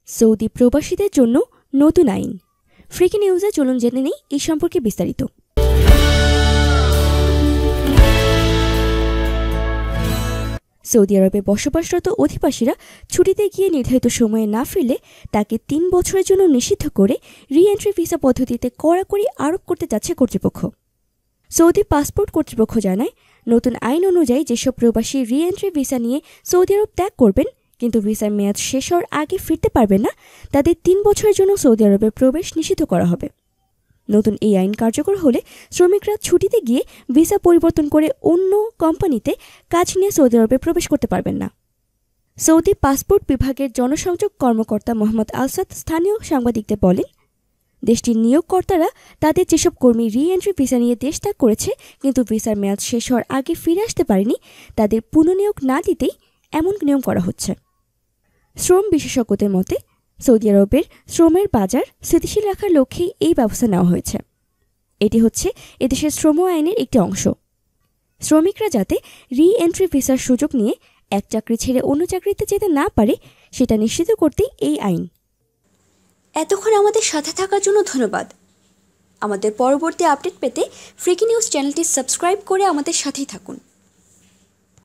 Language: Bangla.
সৌদি প্রবাসীদের জন্য নতুন আইন। ফ্রিকি নিউজে চলুন জেনে নেই এই সম্পর্কে বিস্তারিত। সৌদি আরবে বসবাসরত অধিবাসীরা ছুটিতে গিয়ে নির্ধারিত সময়ে না ফিরলে তাকে ৩ বছরের জন্য নিষিদ্ধ করে রি-এন্ট্রি ভিসা পদ্ধতিতে কড়াকড়ি আরোপ করতে যাচ্ছে কর্তৃপক্ষ। সৌদি পাসপোর্ট কর্তৃপক্ষ জানায়, নতুন আইন অনুযায়ী যেসব প্রবাসী রি-এন্ট্রি ভিসা নিয়ে সৌদি আরব ত্যাগ করবেন কিন্তু ভিসার মেয়াদ শেষ হওয়ার আগে ফিরতে পারবেন না, তাদের ৩ বছরের জন্য সৌদি আরবে প্রবেশ নিষিদ্ধ করা হবে। নতুন এই আইন কার্যকর হলে শ্রমিকরা ছুটিতে গিয়ে ভিসা পরিবর্তন করে অন্য কোম্পানিতে কাজ নিয়ে সৌদি আরবে প্রবেশ করতে পারবেন না। সৌদি পাসপোর্ট বিভাগের জনসংযোগ কর্মকর্তা মোহাম্মদ আলসাদ স্থানীয় সাংবাদিকদের বলেন, দেশটির নিয়োগকর্তারা তাদের যেসব কর্মী রি-এন্ট্রি ভিসা নিয়ে দেশ ত্যাগ করেছে কিন্তু ভিসার মেয়াদ শেষ হওয়ার আগে ফিরে আসতে পারেনি, তাদের পুনঃনিয়োগ না দিতেই এমন নিয়ম করা হচ্ছে। শ্রম বিশেষজ্ঞদের মতে, সৌদি আরবের শ্রমের বাজার স্থিতিশীল রাখার লক্ষ্যেই এই ব্যবস্থা নেওয়া হয়েছে। এটি হচ্ছে এদেশের শ্রম আইনের একটি অংশ। শ্রমিকরা যাতে রি-এন্ট্রি ভিসার সুযোগ নিয়ে এক চাকরি ছেড়ে অন্য চাকরিতে যেতে না পারে সেটা নিশ্চিত করতেই এই আইন। এতক্ষণ আমাদের সাথে থাকার জন্য ধন্যবাদ। আমাদের পরবর্তী আপডেট পেতে ফ্রিকি নিউজ চ্যানেলটি সাবস্ক্রাইব করে আমাদের সাথেই থাকুন।